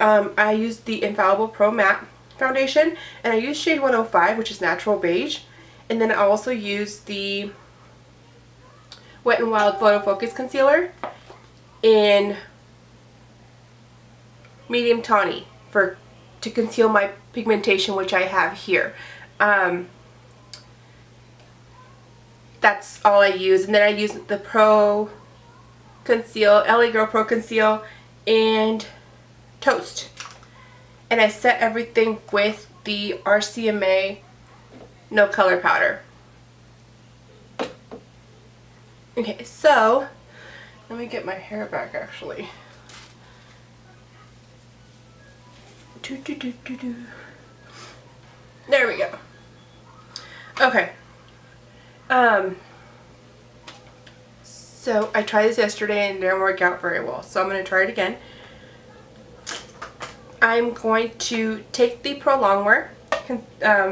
I used the Infallible Pro Matte Foundation, and I used shade 105, which is natural beige. And then I also used the Wet n Wild Photo Focus Concealer in Medium Tawny to conceal my pigmentation, which I have here. That's all I use. And then I use the Pro Conceal, LA Girl Pro Conceal, and Toast. And I set everything with the RCMA No Color Powder. Okay, so let me get my hair back actually. There we go. Okay. So I tried this yesterday and it didn't work out very well. So I'm going to try it again. I'm going to take the Pro Longwear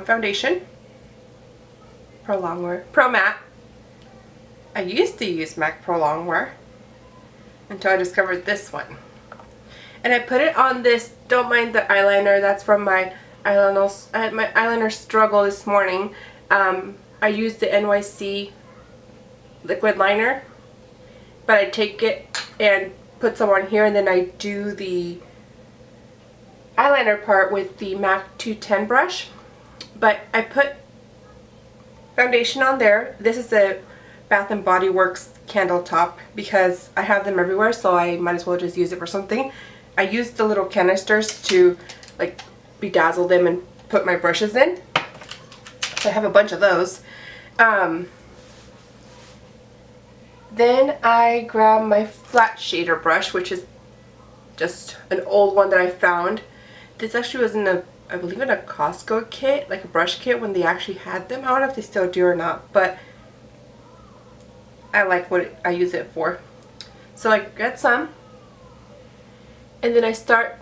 foundation. Pro Matte. I used to use MAC Pro Longwear until I discovered this one. And I put it on this, don't mind the eyeliner, that's from my eyeliner struggle this morning. I used the NYC liquid liner, but I take it and put some on here, and then I do the eyeliner part with the MAC 210 brush. But I put foundation on there. This is a Bath & Body Works candle top because I have them everywhere, so I might as well just use it for something. I used the little canisters to like bedazzle them and put my brushes in. So I have a bunch of those. Then I grab my flat shader brush, which is just an old one that I found. This actually was in a, I believe in a Costco kit, like a brush kit when they actually had them. I don't know if they still do or not, but I like what I use it for. So I get some, and then I start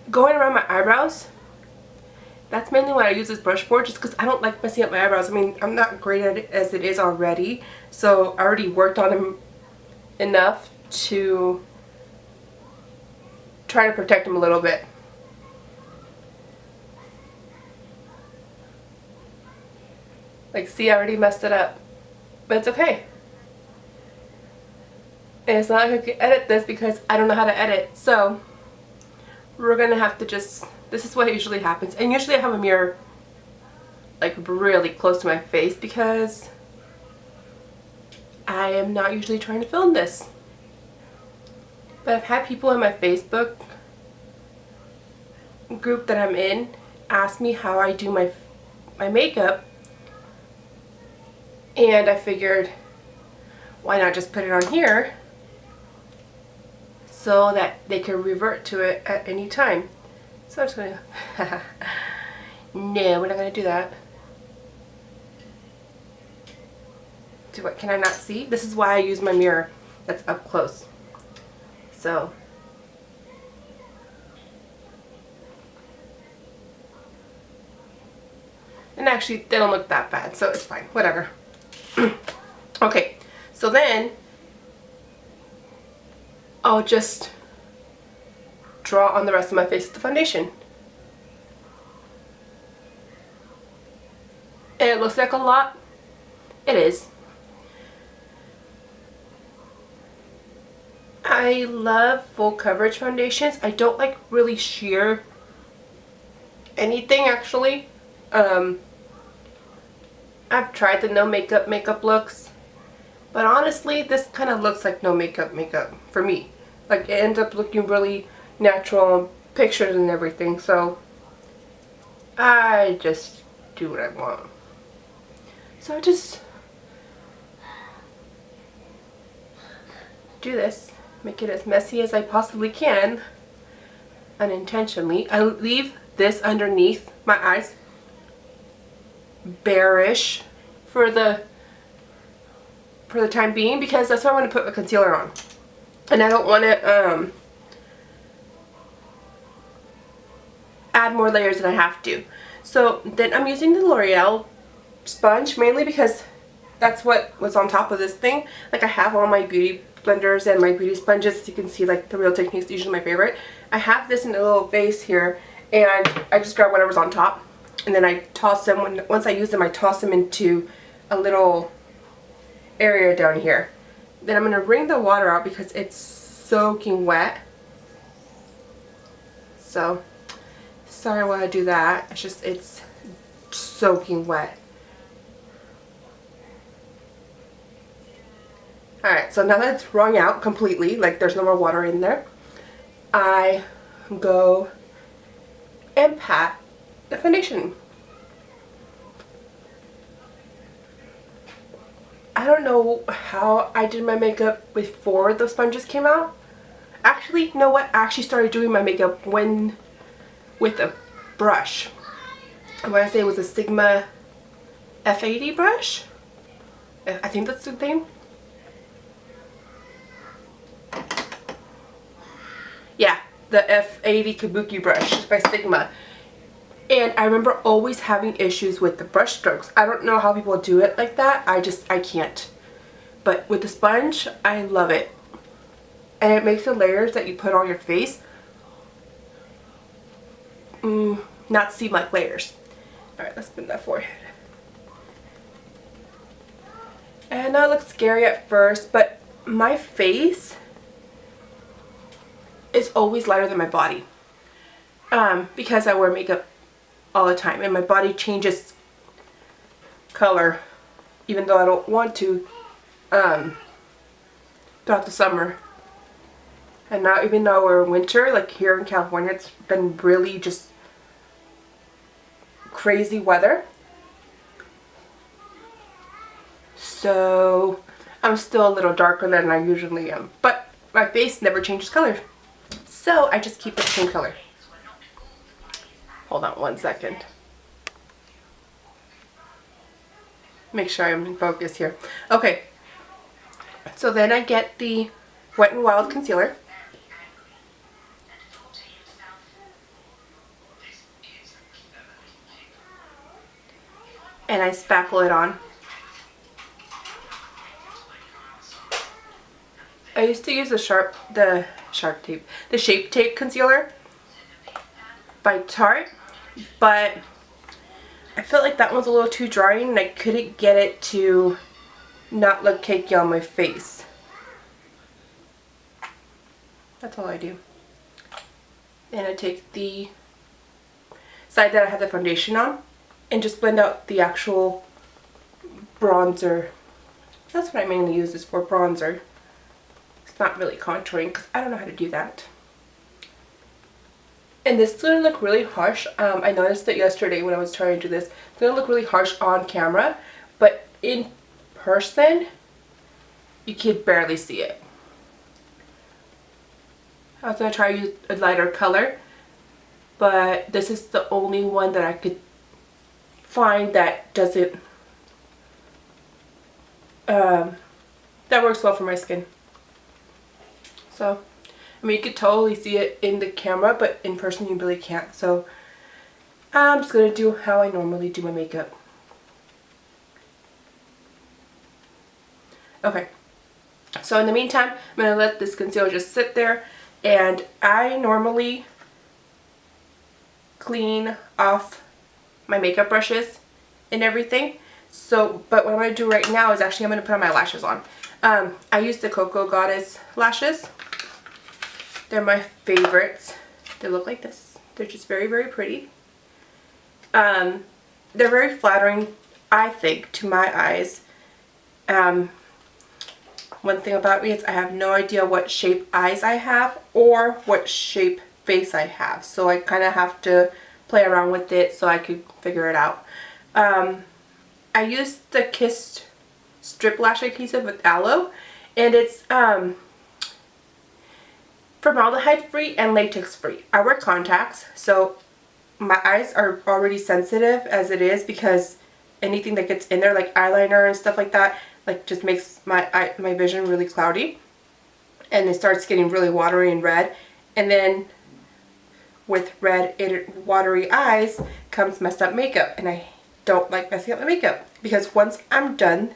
going around my eyebrows. That's mainly what I use this brush for, just because I don't like messing up my eyebrows. I mean, I'm not great at it as it is already, so I already worked on them enough to try to protect them a little bit. Like, see, I already messed it up, but it's okay. And it's not like I can edit this because I don't know how to edit, so we're gonna have to just, this is what usually happens. And usually I have a mirror like really close to my face because I am not usually trying to film this. But I've had people in my Facebook group that I'm in ask me how I do my makeup, and I figured why not just put it on here so that they can revert to it at any time. So I'm just gonna no, we're not gonna do that. Do what? Can I not see? This is why I use my mirror that's up close. So and actually they don't look that bad, so it's fine, whatever. Okay, so then I'll just draw on the rest of my face with the foundation. And it looks like a lot. It is. I love full coverage foundations. I don't like really sheer anything actually. I've tried the no makeup looks, but honestly this kind of looks like no makeup for me. Like, it ends up looking really natural in pictures and everything, so I just do what I want. So I just do this, make it as messy as I possibly can, unintentionally. I leave this underneath my eyes bearish for the time being because that's what I'm going to put my concealer on. And I don't want to add more layers than I have to. So then I'm using the L'Oreal sponge mainly because that's what was on top of this thing. Like, I have all my beauty blenders and my beauty sponges. As you can see, like the Real Techniques is usually my favorite. I have this in a little vase here, and I just grab whatever's on top, and then I toss them. Once I use them, I toss them into a little area down here. Then I'm going to wring the water out because it's soaking wet. So, sorry while I do that. It's just, it's soaking wet. Alright, so now that it's wrung out completely, like there's no more water in there, I go and pat the foundation. I don't know how I did my makeup before the sponges came out. Actually, you know what? I actually started doing my makeup with a brush. I want to say it was a Sigma F80 brush. I think that's the name. Yeah, the F80 Kabuki brush by Sigma. And I remember always having issues with the brush strokes. I don't know how people do it like that. I can't. But with the sponge, I love it. And it makes the layers that you put on your face not seem like layers. Alright, let's blend that forehead. And that looks scary at first, but my face is always lighter than my body. Because I wear makeup all the time and my body changes color even though I don't want to throughout the summer. And now, even though we're in winter, like here in California, it's been really just crazy weather. So I'm still a little darker than I usually am, but my face never changes color. So I just keep the same color. Hold on one second. Make sure I'm in focus here. Okay. So then I get the Wet n Wild concealer. And I spackle it on. I used to use the Shape Tape concealer by Tarte, but I felt like that one's a little too drying and I couldn't get it to not look cakey on my face. That's all I do. And I take the side that I have the foundation on and just blend out the actual bronzer. That's what I mainly use this for, bronzer. It's not really contouring because I don't know how to do that. And this is going to look really harsh. I noticed it yesterday when I was trying to do this. It's going to look really harsh on camera, but in person, you can barely see it. I was going to try to use a lighter color, but this is the only one that I could find that doesn't, that works well for my skin. So, I mean, you could totally see it in the camera, but in person you really can't. So, I'm just going to do how I normally do my makeup. Okay. So, in the meantime, I'm going to let this concealer just sit there. And I normally clean off my makeup brushes and everything. So, but what I'm going to do right now is actually I'm going to put on my lashes on. I use the Cocoa Goddess lashes. They're my favorites. They look like this. They're just very, very pretty. They're very flattering, I think, to my eyes. One thing about me is I have no idea what shape eyes I have or what shape face I have. So I kind of have to play around with it so I could figure it out. I used the Kiss Strip Lash Adhesive with Aloe. And it's formaldehyde free and latex free. I wear contacts, so my eyes are already sensitive as it is because anything that gets in there, like eyeliner and stuff like that, like just makes my vision really cloudy, and it starts getting really watery and red. And then with red watery eyes comes messed up makeup, and I don't like messing up my makeup because once I'm done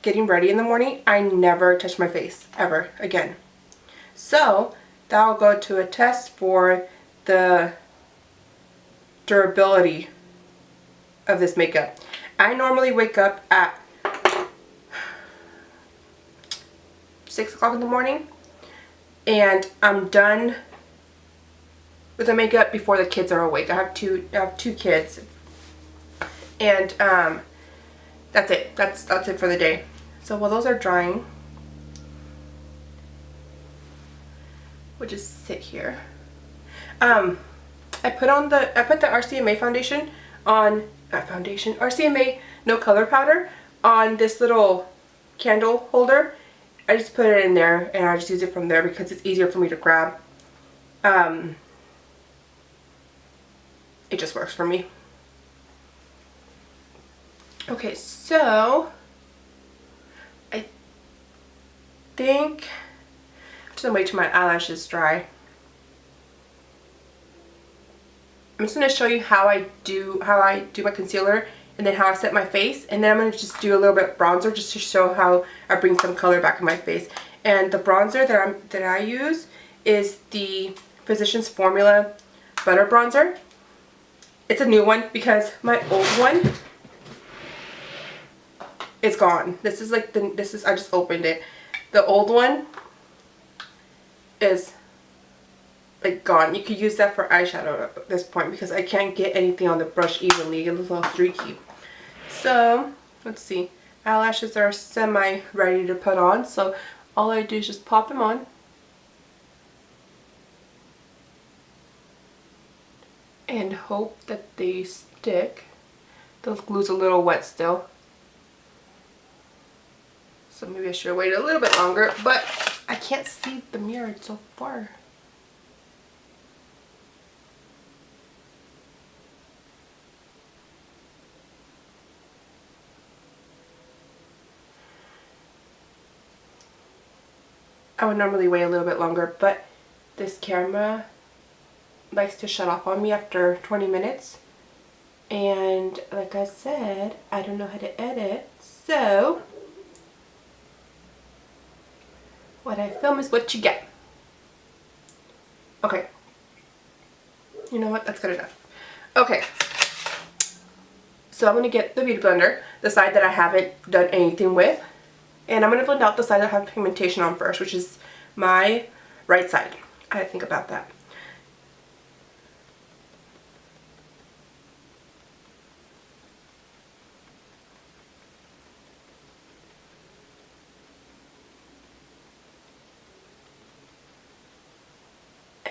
getting ready in the morning, I never touch my face ever again. So that'll go to a test for the durability of this makeup. I normally wake up at 6 o'clock in the morning and I'm done with the makeup before the kids are awake. I have two kids, and that's it. That's it for the day. So while those are drying, we'll just sit here. I put the RCMA foundation on RCMA no color powder on this little candle holder. I just put it in there and I just use it from there because it's easier for me to grab. It just works for me. Okay, so I think I'm just gonna wait till my eyelashes dry. I'm just gonna show you how I do my concealer and then how I set my face, and then I'm gonna just do a little bit of bronzer just to show how I bring some color back in my face. And the bronzer that I use is the Physicians Formula Butter Bronzer. It's a new one because my old one is gone. This is I just opened it. The old one is like gone. You could use that for eyeshadow at this point because I can't get anything on the brush evenly. It looks all streaky. So let's see. Eyelashes are semi ready to put on. So all I do is just pop them on. And hope that they stick. The glue's a little wet still. So maybe I should wait a little bit longer, but I can't see the mirror, it's so far. I would normally wait a little bit longer, but this camera likes to shut off on me after 20 minutes. And like I said, I don't know how to edit, so what I film is what you get. Okay. You know what? That's good enough. Okay. So I'm going to get the Beauty Blender, the side that I haven't done anything with. And I'm going to blend out the side that I have pigmentation on first, which is my right side. I had to think about that.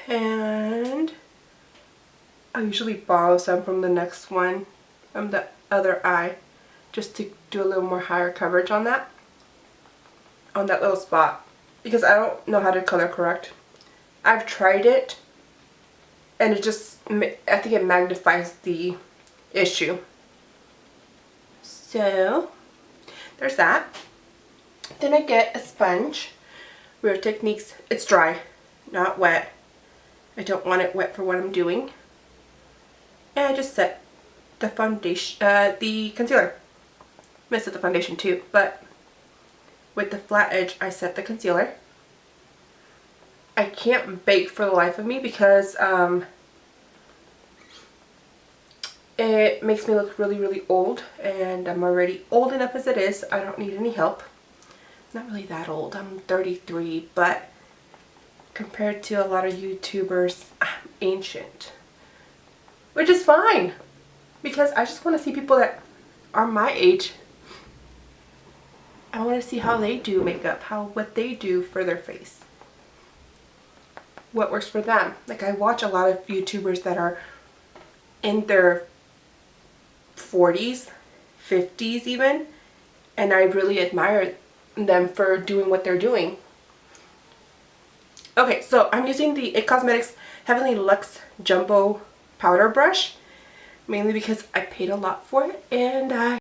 And I usually borrow some from the next one, from the other eye, just to do a little more higher coverage on that little spot, because I don't know how to color correct. I've tried it and it just, I think it magnifies the issue. So there's that. Then I get a sponge. Weird Techniques. It's dry, not wet. I don't want it wet for what I'm doing. And I just set the foundation, the concealer. I set the foundation too, but with the flat edge I set the concealer. I can't bake for the life of me because it makes me look really, really old, and I'm already old enough as it is. I don't need any help. Not really that old. I'm 33, but compared to a lot of YouTubers, I'm ancient. Which is fine, because I just want to see people that are my age. I want to see how they do makeup, what they do for their face. What works for them. Like, I watch a lot of YouTubers that are in their 40s, 50s even, and I really admire them for doing what they're doing. Okay, so I'm using the IT Cosmetics Heavenly Luxe Jumbo Powder Brush, mainly because I paid a lot for it and I